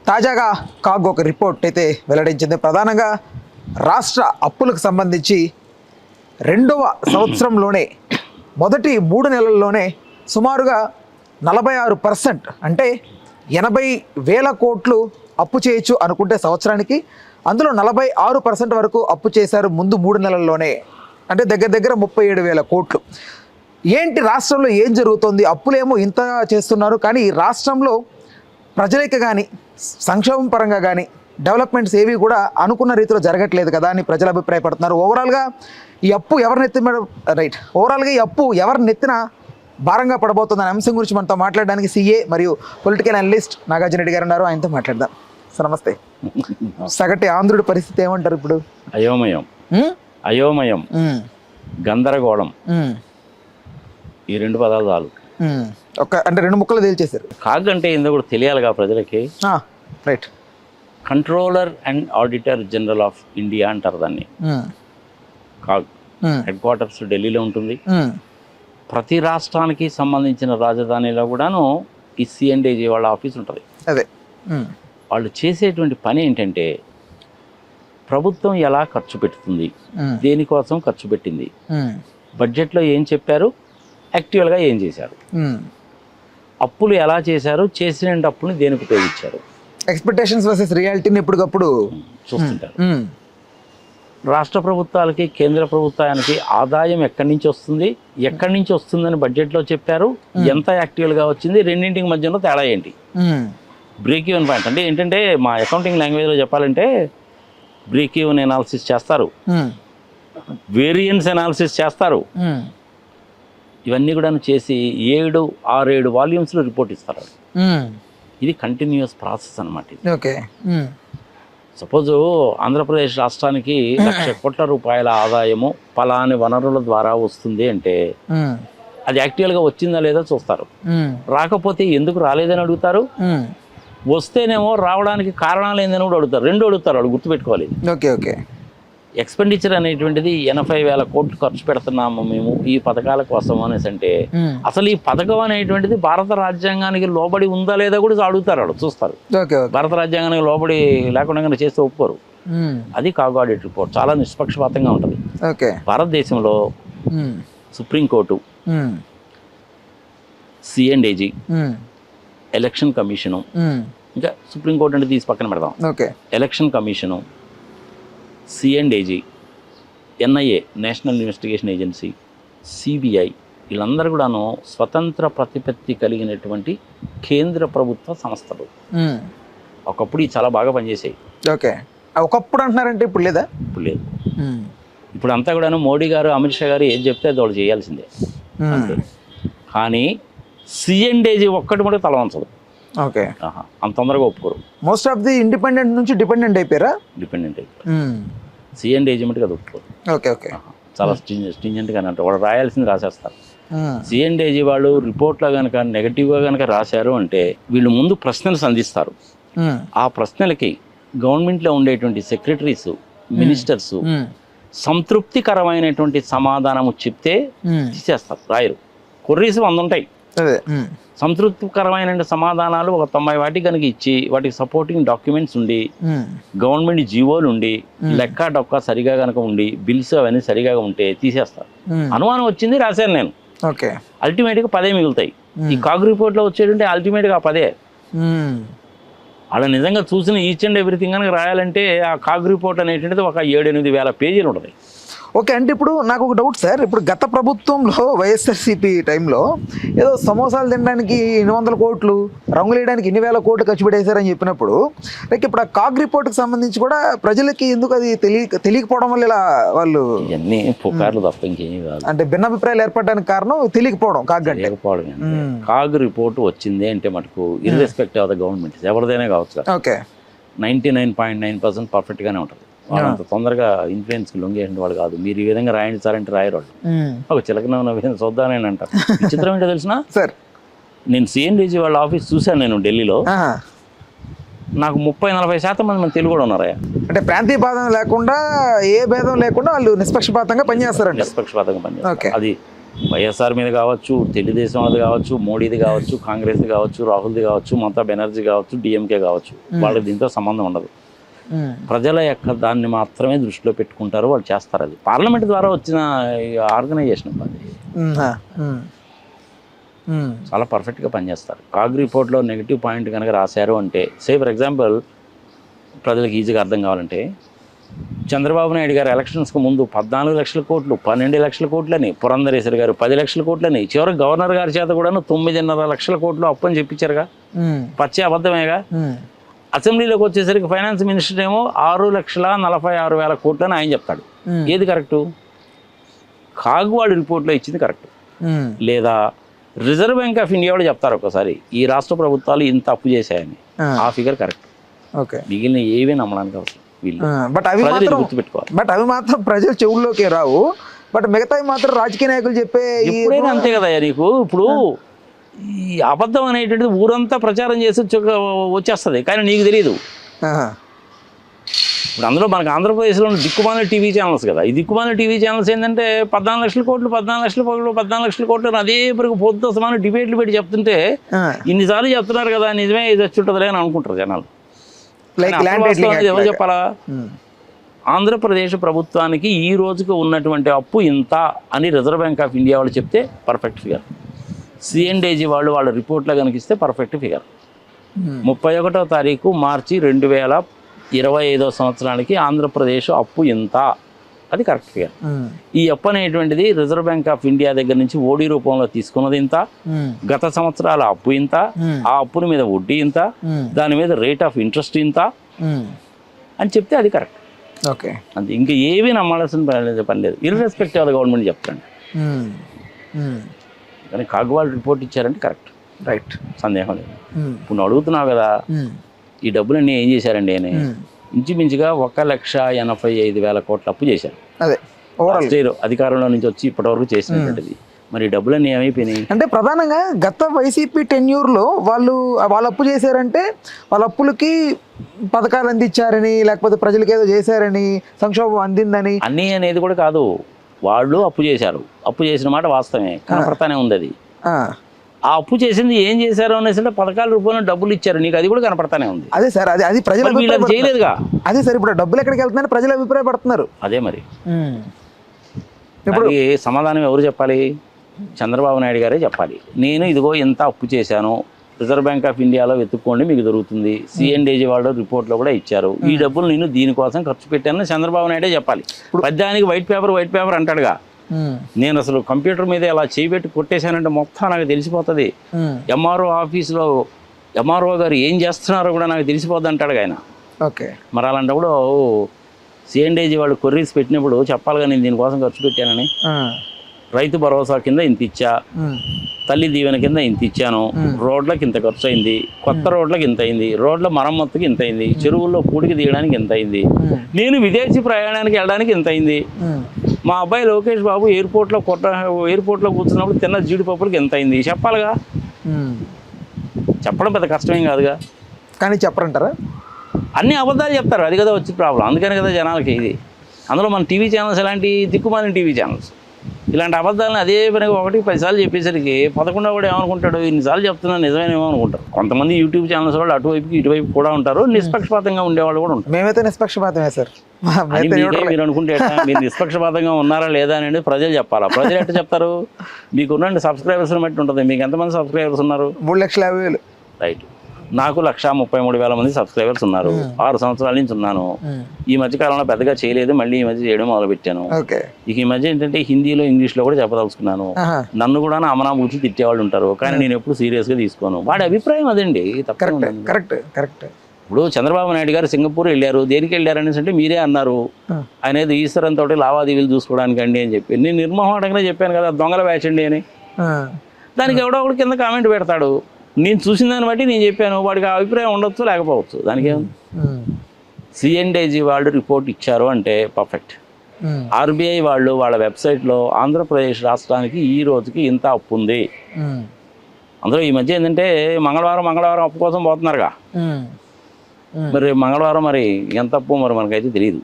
తాజాగా కాగ్ ఒక రిపోర్ట్ అయితే వెల్లడించింది. ప్రధానంగా రాష్ట్ర అప్పులకు సంబంధించి రెండవ సంవత్సరంలోనే మొదటి 3 నెలల్లోనే సుమారుగా 46% అంటే 80,000 కోట్లు అప్పు చేయొచ్చు అనుకుంటే సంవత్సరానికి, అందులో 46% వరకు అప్పు చేశారు ముందు 3 నెలల్లోనే. అంటే దగ్గర దగ్గర 37,000 కోట్లు. ఏంటి రాష్ట్రంలో ఏం జరుగుతుంది? అప్పులేమో ఇంత చేస్తున్నారు, కానీ ఈ రాష్ట్రంలో ప్రజలకి కానీ సంక్షేమం పరంగా కానీ డెవలప్మెంట్స్ ఏవి కూడా అనుకున్న రీతిలో జరగట్లేదు కదా అని ప్రజలు అభిప్రాయపడుతున్నారు. ఓవరాల్గా ఈ అప్పు ఎవరి నెత్తిన భారంగా పడబోతుందనే అంశం గురించి మనతో మాట్లాడడానికి సీఏ మరియు పొలిటికల్ అనలిస్ట్ నాగార్జున రెడ్డి గారు ఉన్నారు. ఆయనతో మాట్లాడదాం. సార్ నమస్తే. సగటి ఆంధ్రుడి పరిస్థితి ఏమంటారు ఇప్పుడు? అయోమయం, గందరగోళం, ఈ 2 పదాలు చాలు. అంటే 2 ముక్కలు తేల్చేశారు. కాగ్ అంటే ఏందో కూడా తెలియాలిగా ప్రజలకి. Right. Controller and auditor general of India అంటారు దాన్ని. కాగ్ హెడ్ క్వార్టర్స్ ఢిల్లీలో ఉంటుంది. ప్రతి రాష్ట్రానికి సంబంధించిన రాజధానిలో కూడాను ఈ సిఎండిఏజీ వాళ్ళ ఆఫీస్ ఉంటుంది. అదే వాళ్ళు చేసేటువంటి పని ఏంటంటే ప్రభుత్వం ఎలా ఖర్చు పెడుతుంది, దేనికోసం ఖర్చు పెట్టింది, బడ్జెట్లో ఏం చెప్పారు, యాక్చువల్గా ఏం చేశారు, అప్పులు ఎలా చేశారు, చేసిన అప్పుల్ని దేనికి ఉపయోగించారు, ఎక్స్పెక్టేషన్స్ వర్సెస్ రియాలిటీని ఎప్పటికప్పుడు చూస్తుంటారు. రాష్ట్ర ప్రభుత్వాలకి కేంద్ర ప్రభుత్వానికి ఆదాయం ఎక్కడి నుంచి వస్తుందని బడ్జెట్లో చెప్పారు, ఎంత యాక్చువల్గా వచ్చింది, రెండింటికి మధ్యలో తేడా ఏంటి, బ్రేక్ ఈవెన్ పాయింట్. అంటే ఏంటంటే మా అకౌంటింగ్ లాంగ్వేజ్లో చెప్పాలంటే బ్రేక్ ఈవెన్ ఎనాలిసిస్ చేస్తారు, వేరియన్స్ ఎనాలిసిస్ చేస్తారు. ఇవన్నీ కూడా చేసి 6-7 వాల్యూమ్స్లో రిపోర్ట్ ఇస్తారు. ఇది కంటిన్యూస్ ప్రాసెస్ అనమాట. ఓకే. సపోజు ఆంధ్రప్రదేశ్ రాష్ట్రానికి 1,00,000 కోట్ల రూపాయల ఆదాయము పలాని వనరుల ద్వారా వస్తుంది అంటే అది యాక్చువల్గా వచ్చిందా లేదా చూస్తారు. రాకపోతే ఎందుకు రాలేదని అడుగుతారు. వస్తేనేమో రావడానికి కారణాలు ఏందని కూడా అడుగుతారు. 2 అడుగుతారు. వాళ్ళు గుర్తుపెట్టుకోవాలి. Okay okay. ఎక్స్పెండిచర్ అనేటువంటిది 80,000 కోట్లు ఖర్చు పెడుతున్నాము మేము ఈ పథకాల కోసం అనేసి అంటే అసలు ఈ పథకం అనేటువంటిది భారత రాజ్యాంగానికి లోబడి ఉందా లేదా కూడా అడుగుతారు. వాళ్ళు చూస్తారు. భారత రాజ్యాంగానికి లోబడి లేకుండా చేస్తే ఒప్పుకోరు. అది కాగ్ ఆడిట్ రిపోర్ట్ చాలా నిష్పక్షపాతంగా ఉంటుంది. భారతదేశంలో సుప్రీంకోర్టు, సిఎండిఏజీ, ఎలక్షన్ కమిషను, ఇంకా సుప్రీంకోర్టు అంటే తీసి పక్కన పెడదాం, ఎలక్షన్ కమిషను, సిఎండిఏజీ, NIA national investigation agency, CBI వీళ్ళందరూ కూడాను స్వతంత్ర ప్రతిపత్తి కలిగినటువంటి కేంద్ర ప్రభుత్వ సంస్థలు. ఒకప్పుడు ఇవి చాలా బాగా పనిచేసాయి. ఓకే. ఒకప్పుడు అంటున్నారంటే ఇప్పుడు లేదా? ఇప్పుడు లేదు. ఇప్పుడు అంతా కూడాను మోడీ గారు, అమిత్ షా గారు ఏది చెప్తే అది వాళ్ళు చేయాల్సిందే. కానీ సిఎండిఏజీ ఒక్కటి కూడా తల వంచదు. ఓకే. అంత తొందరగా ఒప్పుకోరు. మోస్ట్ ఆఫ్ ది ఇండిపెండెంట్ నుంచి డిపెండెంట్ అయిపోయారా? డిపెండెంట్ అయిపోయారు. సిఎండిఏజీ మటుకు అది ఒప్పుకోరు. Okay okay. చాలా స్ట్రింజెంట్గా అంటే వాళ్ళు రాయాల్సింది రాసేస్తారు. సిఎండిఏజీ వాళ్ళు రిపోర్ట్లో కనుక నెగటివ్గా కనుక రాశారు అంటే వీళ్ళు ముందు ప్రశ్నలు సంధిస్తారు. ఆ ప్రశ్నలకి గవర్నమెంట్లో ఉండేటువంటి సెక్రటరీస్, మినిస్టర్స్ సంతృప్తికరమైనటువంటి సమాధానము చెప్తే తీసేస్తారు, రాయరు. కొర్రీస్ 100 ఉంటాయి. సంతృప్తికరమైన సమాధానాలు ఒక 90 వాటికి కనుక ఇచ్చి వాటికి సపోర్టింగ్ డాక్యుమెంట్స్ ఉండి గవర్నమెంట్ జీవోలు ఉండి లెక్క డొక్క సరిగా కనుక ఉండి బిల్స్ అవన్నీ సరిగా ఉంటే తీసేస్తారు. అనుమానం వచ్చింది రాశాను నేను, అల్టిమేట్గా 10 మిగులుతాయి. ఈ కాగ్ రిపోర్ట్లో వచ్చేటువంటి అల్టిమేట్గా 10. అలా నిజంగా చూసిన ఈచ్ అండ్ ఎవ్రీథింగ్ కనుక రాయాలంటే ఆ కాగ్ రిపోర్ట్ అనేటువంటిది ఒక 7-8 వేల పేజీలు ఉంటుంది. ఓకే. అంటే ఇప్పుడు నాకు ఒక డౌట్ సార్. ఇప్పుడు గత ప్రభుత్వంలో వైఎస్ఆర్సీపీ టైంలో ఏదో సమోసాలు తినడానికి 800 కోట్లు, రంగులు వేయడానికి 1,000 కోట్లు ఖర్చు పెట్టేశారని చెప్పినప్పుడు లైక్ ఇప్పుడు ఆ కాగ్ రిపోర్ట్కి సంబంధించి కూడా ప్రజలకి ఎందుకు అది తెలియకపోవడం వల్ల ఇలా వాళ్ళు ఇవన్నీ పుకార్లు తప్ప ఇంకేమీ కాదు. అంటే భిన్నాభిప్రాయాలు ఏర్పడడానికి కారణం తెలియకపోవడం. కాగ్ రిపోర్ట్ వచ్చింది అంటే మటుకు ఇర్రెస్పెక్టివ్ ఆఫ్ ద గవర్నమెంట్ ఎవరిదైనా కావచ్చు. ఓకే. 99.9% పర్ఫెక్ట్గానే ఉంటుంది. వాళ్ళంత తొందరగా ఇన్ఫ్లుయెన్స్కి లొంగేసిన వాళ్ళు కాదు. మీరు ఈ విధంగా రాయండి సార్ అంటే రాయరు వాళ్ళు. ఒక చిలకన విధంగా చూద్దానని అంటారు. విచిత్రం ఏంటో తెలిసిన సార్, నేను సిఎండిఏజీ వాళ్ళ ఆఫీస్ చూశాను నేను ఢిల్లీలో. నాకు 30-40% మంది మన తెలుగు కూడా ఉన్నారా. అంటే ప్రాంతీయ భేదం లేకుండా, ఏ భేదం లేకుండా వాళ్ళు నిష్పక్షపాతంగా పనిచేస్తారండి. నిష్పక్షపాతంగా పనిచేస్తారు. అది వైఎస్ఆర్ మీద కావచ్చు, తెలుగుదేశం వాళ్ళది కావచ్చు, మోడీది కావచ్చు, కాంగ్రెస్ది కావచ్చు, రాహుల్ది కావచ్చు, మమతా బెనర్జీ కావచ్చు, డిఎంకే కావచ్చు, వాళ్ళకి దీంతో సంబంధం ఉండదు. ప్రజల యొక్క దాన్ని మాత్రమే దృష్టిలో పెట్టుకుంటారు, వాళ్ళు చేస్తారు. అది పార్లమెంట్ ద్వారా వచ్చిన ఆర్గనైజేషన్ అది చాలా పర్ఫెక్ట్గా పనిచేస్తారు. కాగ్ రిపోర్ట్లో నెగిటివ్ పాయింట్ కనుక రాశారు అంటే, సే ఫర్ ఎగ్జాంపుల్ ప్రజలకు ఈజీగా అర్థం కావాలంటే, చంద్రబాబు నాయుడు గారు ఎలక్షన్స్కి ముందు 14 లక్షల కోట్లు, 12 లక్షల కోట్లని, పురంధరేశ్వరి గారు 10 లక్షల కోట్లని, చివరికి గవర్నర్ గారి చేత కూడాను 9.5 లక్షల కోట్లు అప్పు అని చెప్పించారుగా, పచ్చి అబద్ధమేగా. అసెంబ్లీలోకి వచ్చేసరికి ఫైనాన్స్ మినిస్టర్ ఏమో 6,46,000 కోట్లని ఆయన చెప్తాడు. ఏది కరెక్టు? కాగ్ వాళ్ళు రిపోర్ట్లో ఇచ్చింది కరెక్ట్. లేదా రిజర్వ్ బ్యాంక్ ఆఫ్ ఇండియా వాళ్ళు చెప్తారు ఒకసారి ఈ రాష్ట్ర ప్రభుత్వాలు ఇంత అప్పు చేశాయని, ఆ ఫిగర్ కరెక్ట్. మిగిలిన ఏవీ నమ్మడానికి అవసరం వీళ్ళు. బట్ అవి మాత్రం ప్రజల చెవుల్లోకి రావు. బట్ మిగతావి మాత్రం రాజకీయ నాయకులు చెప్పే ఎప్పుడైనా అంతే కదా. నీకు ఇప్పుడు ఈ అబద్ధం అనేటువంటిది ఊరంతా ప్రచారం చేసి వచ్చేస్తుంది, కానీ నీకు తెలియదు. ఇప్పుడు అందులో మనకు ఆంధ్రప్రదేశ్లో ఉన్న దిక్కుమాల టీవీ ఛానల్స్ కదా, ఈ దిక్కుమాల టీవీ ఛానల్స్ ఏంటంటే 14 లక్షల కోట్లు 14 లక్షల కోట్లు 14 లక్షల కోట్లు అదే ఇప్పుడు పొద్దు సమానం డిబేట్లు పెట్టి చెప్తుంటే ఇన్నిసార్లు చెప్తున్నారు కదా, నిజమే ఇది వచ్చి ఉంటుందిలే అని అనుకుంటారు జనాలు. ఎవరు చెప్పాలా? ఆంధ్రప్రదేశ్ ప్రభుత్వానికి ఈ రోజుకి ఉన్నటువంటి అప్పు ఇంత అని రిజర్వ్ బ్యాంక్ ఆఫ్ ఇండియా వాళ్ళు చెప్తే పర్ఫెక్ట్ ఫిగర్. సిఎండేజీ వాళ్ళు వాళ్ళ రిపోర్ట్లో కనిపిస్తే పర్ఫెక్ట్ ఫిగర్. 31వ తారీఖు మార్చి 2025 సంవత్సరానికి ఆంధ్రప్రదేశ్ అప్పు ఇంత, అది కరెక్ట్ ఫిగర్. ఈ అప్పు అనేటువంటిది రిజర్వ్ బ్యాంక్ ఆఫ్ ఇండియా దగ్గర నుంచి ఓడి రూపంలో తీసుకున్నది ఇంత, గత సంవత్సరాల అప్పు ఇంత, ఆ అప్పుల మీద వడ్డీ ఇంత, దాని మీద రేట్ ఆఫ్ ఇంట్రెస్ట్ ఇంత అని చెప్తే అది కరెక్ట్. ఓకే, అంతే. ఇంకా ఏవి నమ్మాల్సిన పని లేదు, ఇర్రెస్పెక్టివ్ ఆఫ్ గవర్నమెంట్ చెప్తాండి. కానీ కాగ్ వాళ్ళు రిపోర్ట్ ఇచ్చారంటే కరెక్ట్, రైట్, సందేహం లేదు. ఇప్పుడు నువ్వు అడుగుతున్నావు కదా ఈ డబ్బులన్నీ ఏం చేశారండి అని, ఇంచుమించుగా 1,85,000 కోట్ల అప్పు చేశారు. అదే అధికారంలో నుంచి వచ్చి ఇప్పటివరకు చేసినటువంటిది. మరి డబ్బులన్నీ ఏమైపోయినాయి అంటే ప్రధానంగా గత వైసీపీ టెన్యూర్లో వాళ్ళు అప్పు చేశారంటే వాళ్ళ అప్పులకి పథకాలు అందించారని, లేకపోతే ప్రజలకి ఏదో చేశారని, సంక్షోభం అందిందని, అన్నీ అనేది కూడా కాదు. వాళ్ళు అప్పు చేశారు, అప్పు చేసిన మాట వాస్తవమే, కనపడతానే ఉంది. అది ఆ అప్పు చేసింది ఏం చేశారు అనేసి పథకాల రూపంలో డబ్బులు ఇచ్చారు, నీకు అది కూడా కనపడతానే ఉంది. అదే సార్, అది ప్రజలు చేయలేదుగా. అదే సార్, ఇప్పుడు డబ్బులు ఎక్కడికి వెళ్తున్నాయని ప్రజలు అభిప్రాయపడుతున్నారు. అదే మరి ఇప్పుడు సమాధానం ఎవరు చెప్పాలి? చంద్రబాబు నాయుడు గారే చెప్పాలి. నేను ఇదిగో ఎంత అప్పు చేశాను, రిజర్వ్ బ్యాంక్ ఆఫ్ ఇండియాలో వెతుక్కోండి మీకు దొరుకుతుంది, సిఎండేజీ వాళ్ళు రిపోర్ట్లో కూడా ఇచ్చారు, ఈ డబ్బులు నేను దీనికోసం ఖర్చు పెట్టానని చంద్రబాబు నాయుడే చెప్పాలి. పద్యానికి వైట్ పేపర్ అంటాడుగా, నేను అసలు కంప్యూటర్ మీద ఇలా చేయబెట్టి కొట్టేశానంటే మొత్తం నాకు తెలిసిపోతుంది. ఎంఆర్ఓ ఆఫీస్లో ఎంఆర్ఓ గారు ఏం చేస్తున్నారో కూడా నాకు తెలిసిపోద్ది అంటాడు ఆయన. ఓకే, మరి అలాంటప్పుడు సిఎండేజీ వాళ్ళు కొర్రీస్ పెట్టినప్పుడు చెప్పాలిగా నేను దీనికోసం ఖర్చు పెట్టానని. రైతు భరోసా కింద ఇంత ఇచ్చా, తల్లి దీవెన కింద ఇంత ఇచ్చాను, రోడ్లకి ఇంత ఖర్చు అయింది, కొత్త రోడ్లకి ఇంత అయింది, రోడ్ల మరమ్మతుకి ఇంత అయింది, చెరువుల్లో పూడికి తీయడానికి ఇంత అయింది, నేను విదేశీ ప్రయాణానికి వెళ్ళడానికి ఇంత అయింది, మా అబ్బాయి లోకేష్ బాబు ఎయిర్పోర్ట్లో కూర్చున్నప్పుడు తిన్న జీడిపప్పులకి ఎంత అయింది చెప్పాలిగా. చెప్పడం పెద్ద కష్టమేం కాదుగా, కానీ చెప్పరంటారా? అన్ని అబద్ధాలు చెప్తారు, అది కదా వచ్చి ప్రాబ్లం. అందుకని కదా జనాలకి ఇది. అందులో మన టీవీ ఛానల్స్ ఎలాంటి దిక్కుమాలిన టీవీ ఛానల్స్ ఇలాంటి అబద్ధాలను అదే పనిగా 1-10 సార్లు చెప్పేసరికి 11వ కూడా ఏమనుకుంటాడు, ఇన్నిసార్లు చెప్తున్నా నిజమేనేమో అనుకుంటారు. కొంతమంది యూట్యూబ్ ఛానల్స్ వాళ్ళు అటువైపుకి ఇటువైపు కూడా ఉంటారు, నిష్పక్షపాతంగా ఉండేవాళ్ళు కూడా ఉంటారు. మేమైతే నిష్పక్షపాతమే సార్. మీరు అనుకుంటే మీరు నిష్పక్షపాతంగా ఉన్నారా లేదా అనేది ప్రజలు చెప్పాలా? ప్రజలు ఎట్లా చెప్తారు? మీకున్న సబ్స్క్రైబర్స్ని బట్టి ఉంటుంది. మీకు ఎంతమంది సబ్స్క్రైబర్స్ ఉన్నారు? 3,50,000. రైట్, నాకు 1,33,000 మంది సబ్స్క్రైబర్స్ ఉన్నారు. 6 సంవత్సరాల నుంచి ఉన్నాను. ఈ మధ్య కాలంలో పెద్దగా చేయలేదు, మళ్ళీ ఈ మధ్య చేయడం మొదలు పెట్టాను. ఇక ఈ మధ్య ఏంటంటే హిందీలో ఇంగ్లీష్లో కూడా చెప్పదలుచుకున్నాను. నన్ను కూడా అమనా బూచి తిట్టేవాళ్ళు ఉంటారు, కానీ నేను ఎప్పుడు సీరియస్గా తీసుకోను. వాడి అభిప్రాయం అదండి. కరెక్ట్. ఇప్పుడు చంద్రబాబు నాయుడు గారు సింగపూర్ వెళ్ళారు, దేనికి వెళ్ళారు అనేసి అంటే మీరే అన్నారు, ఆయన ఏదో ఈశ్వరంతో లావాదేవీలు చూసుకోవడానికి అండి అని చెప్పి. నేను నిర్మోహటంగానే చెప్పాను కదా దొంగల బ్యాచ్ అండి అని. దానికి ఎవడో ఒకటి కింద కామెంట్ పెడతాడు, నేను చూసిన దాన్ని బట్టి నేను చెప్పాను, వాడికి ఆ అభిప్రాయం ఉండొచ్చు లేకపోవచ్చు, దానికి ఏముంది. సిఎండేజీ వాళ్ళు రిపోర్ట్ ఇచ్చారు అంటే పర్ఫెక్ట్. ఆర్బీఐ వాళ్ళు వాళ్ళ వెబ్సైట్లో ఆంధ్రప్రదేశ్ రాష్ట్రానికి ఈ రోజుకి ఇంత అప్పు ఉంది. అందులో ఈ మధ్య ఏంటంటే మంగళవారం అప్పు కోసం పోతున్నారుగా, మరి మంగళవారం మరి ఎంత అప్పు మరి మనకైతే తెలియదు.